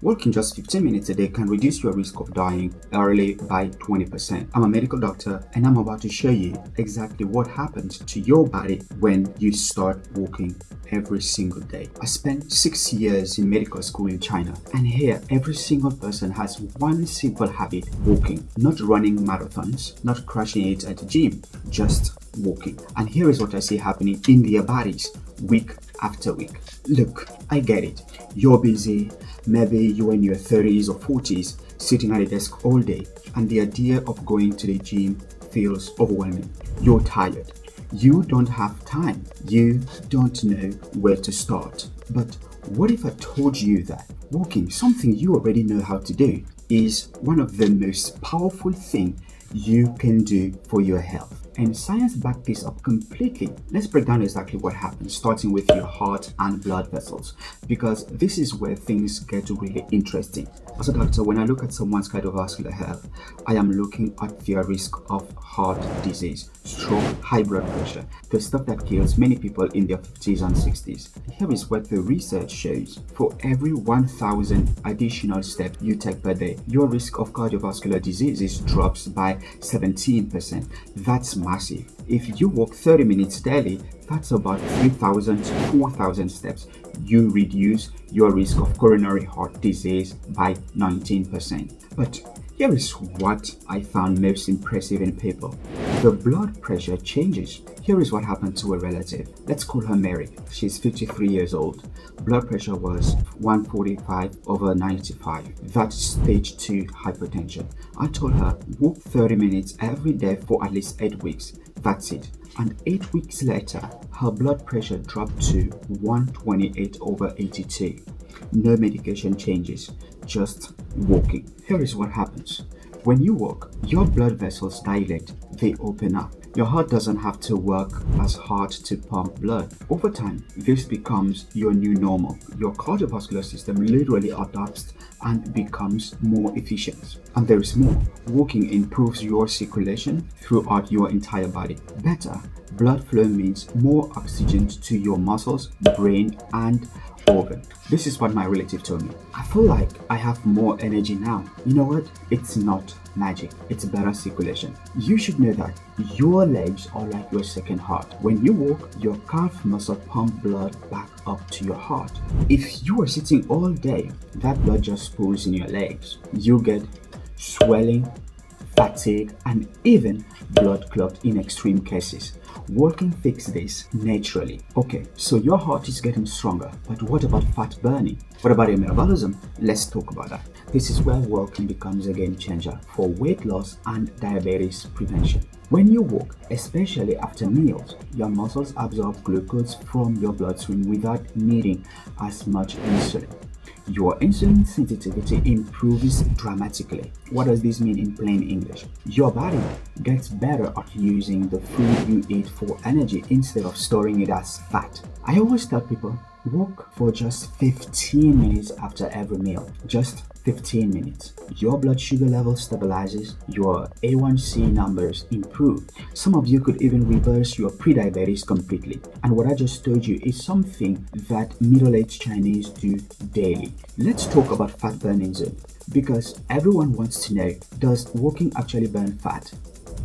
Walking just 15 minutes a day can reduce your risk of dying early by 20%. I'm a medical doctor and I'm about to show you exactly what happens to your body when you start walking every single day. I spent 6 years in medical school in China, and here every single person has one simple habit: walking. Not running marathons, not crushing it at the gym, just walking. And here is what I see happening in their bodies week after week. Look, I get it. You're busy. Maybe you're in your 30s or 40s, sitting at a desk all day, and the idea of going to the gym feels overwhelming. You're tired. You don't have time. You don't know where to start. But what if I told you that walking, something you already know how to do, is one of the most powerful things you can do for your health? And science backed this up completely. Let's break down exactly what happens, starting with your heart and blood vessels, because this is where things get really interesting. As a doctor, when I look at someone's cardiovascular health, I am looking at their risk of heart disease, stroke, high blood pressure, the stuff that kills many people in their 50s and 60s. Here is what the research shows. For every 1,000 additional steps you take per day, your risk of cardiovascular diseases drops by 17%. That's massive. If you walk 30 minutes daily, that's about 3,000 to 4,000 steps. You reduce your risk of coronary heart disease by 19%. But here is what I found most impressive in people. The blood pressure changes. Here is what happened to a relative. Let's call her Mary. She's 53 years old. Blood pressure was 145/95. That's stage 2 hypertension. I told her, walk 30 minutes every day for at least 8 weeks. That's it. And 8 weeks later, her blood pressure dropped to 128/82. No medication changes, just walking. Here is what happens. When you walk, your blood vessels dilate, they open up. Your heart doesn't have to work as hard to pump blood. Over time, this becomes your new normal. Your cardiovascular system literally adapts and becomes more efficient. And there is more. Walking improves your circulation throughout your entire body. Better blood flow means more oxygen to your muscles, brain, and organ. This is what my relative told me. I feel like I have more energy now. You know what? It's not magic. It's better circulation. You should know that your legs are like your second heart. When you walk, your calf muscle pump blood back up to your heart. If you are sitting all day, that blood just pools in your legs. You get swelling, fatigue, and even blood clot in extreme cases. Walking fixes this naturally. Okay, so your heart is getting stronger, but what about fat burning? What about your metabolism? Let's talk about that. This is where walking becomes a game changer for weight loss and diabetes prevention. When you walk, especially after meals, your muscles absorb glucose from your bloodstream without needing as much insulin. Your insulin sensitivity improves dramatically. What does this mean in plain English? Your body gets better at using the food you eat for energy instead of storing it as fat. I always tell people, walk for just 15 minutes after every meal. Just 15 minutes. Your blood sugar level stabilizes, your A1C numbers improve. Some of you could even reverse your prediabetes completely. And what I just told you is something that middle-aged Chinese do daily. Let's talk about fat burning zone, because everyone wants to know, does walking actually burn fat?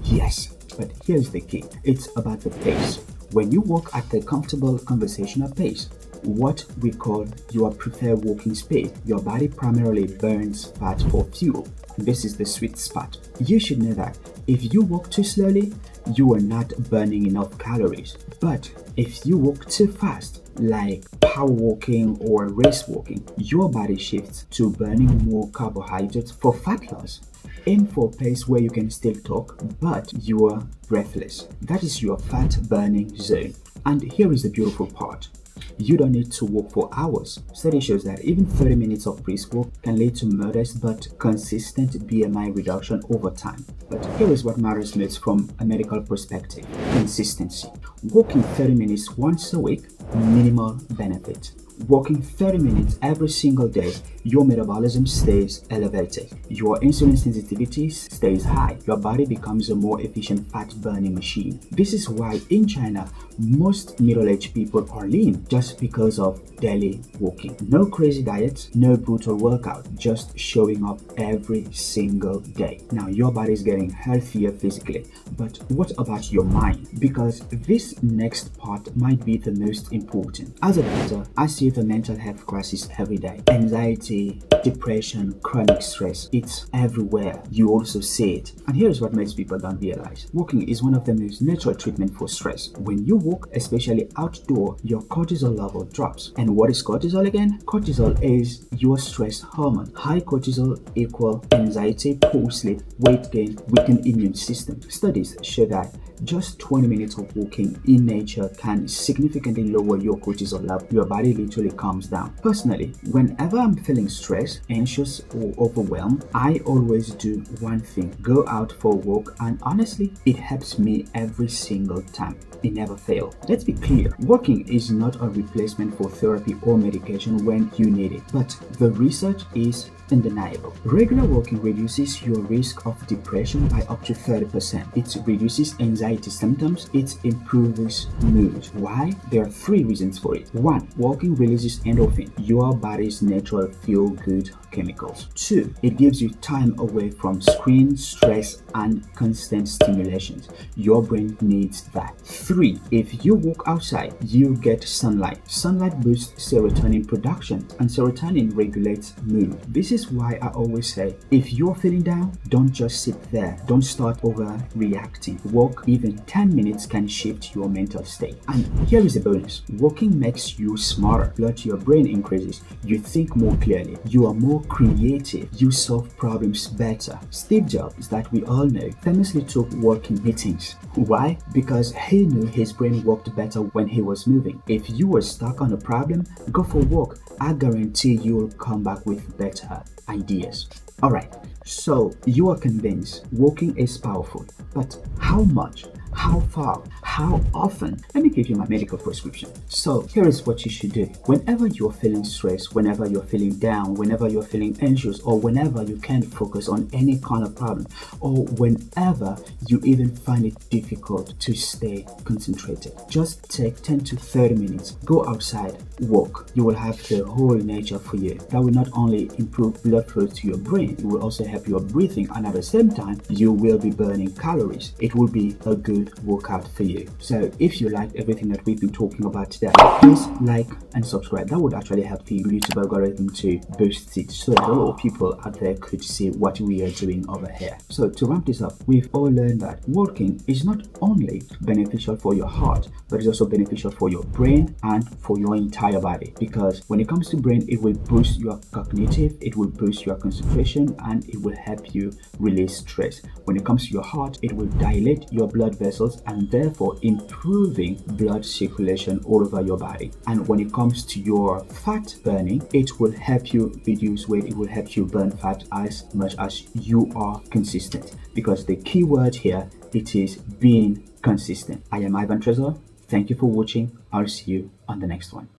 Yes, but here's the key. It's about the pace. When you walk at a comfortable conversational pace, what we call your preferred walking speed, your body primarily burns fat for fuel. This is the sweet spot. You should know that if you walk too slowly, you are not burning enough calories. But if you walk too fast, like power walking or race walking, your body shifts to burning more carbohydrates for fat loss. Aim for a pace where you can still talk, but you are breathless. That is your fat burning zone. And here is the beautiful part. You don't need to walk for hours. Study shows that even 30 minutes of brisk walk can lead to modest but consistent BMI reduction over time. But here is what matters most from a medical perspective: consistency. Walking 30 minutes once a week, minimal benefit. Walking 30 minutes every single day, your metabolism stays elevated, your insulin sensitivity stays high, your body becomes a more efficient fat burning machine. This is why in China, most middle-aged people are lean just because of daily walking. No crazy diets, no brutal workout, just showing up every single day. Now your body is getting healthier physically, but what about your mind? Because this next part might be the most important. As a doctor, I see the mental health crisis every day. Anxiety, depression, chronic stress, it's everywhere. You also see it. And here's what most people don't realize. Walking is one of the most natural treatment for stress. When you walk, especially outdoor, your cortisol level drops. And what is cortisol again? Cortisol is your stress hormone. High cortisol equal anxiety, poor sleep, weight gain, weakened immune system. Studies show that just 20 minutes of walking in nature can significantly lower your cortisol level. Your body literally calms down. Personally, whenever I'm feeling stressed, anxious, or overwhelmed, I always do one thing: go out for a walk, and honestly, it helps me every single time. It never fails. Let's be clear, walking is not a replacement for therapy or medication when you need it, but the research is undeniable. Regular walking reduces your risk of depression by up to 30%. It reduces anxiety symptoms. It improves mood. Why? There are three reasons for it. 1. Walking releases endorphin, your body's natural feel-good chemicals. 2. It gives you time away from screen, stress, and constant stimulations. Your brain needs that. 3. If you walk outside, you get sunlight. Sunlight boosts serotonin production, and serotonin regulates mood. This is why I always say, if you're feeling down, don't just sit there. Don't start overreacting. Walk. Even 10 minutes can shift your mental state. And here is a bonus. Walking makes you smarter. Blood to your brain increases. You think more clearly. You are more creative. You solve problems better. Steve Jobs, that we all know, famously took walking meetings. Why? Because he knew his brain worked better when he was moving. If you were stuck on a problem, go for a walk. I guarantee you'll come back with better ideas. Alright, so you are convinced walking is powerful, but how much? How far? How often? Let me give you my medical prescription. So here is what you should do. Whenever you're feeling stressed, whenever you're feeling down, whenever you're feeling anxious, or whenever you can't focus on any kind of problem, or whenever you even find it difficult to stay concentrated, just take 10 to 30 minutes. Go outside, walk. You will have the whole nature for you. That will not only improve blood flow to your brain, it will also help your breathing, and at the same time, you will be burning calories. It will be a good workout for you. So if you liked everything that we've been talking about today, please like and subscribe. That would actually help the YouTube algorithm to boost it so that a lot of people out there could see what we are doing over here. So to wrap this up, we've all learned that walking is not only beneficial for your heart, but it's also beneficial for your brain and for your entire body, because when it comes to brain, it will boost your cognitive, it will boost your concentration, and it will help you release stress. When it comes to your heart, it will dilate your blood vessels and therefore improving blood circulation all over your body. And when it comes to your fat burning, it will help you reduce weight, it will help you burn fat as much as you are consistent, because the key word here, it is being consistent. I am Ivan Trezor. Thank you for watching. I'll see you on the next one.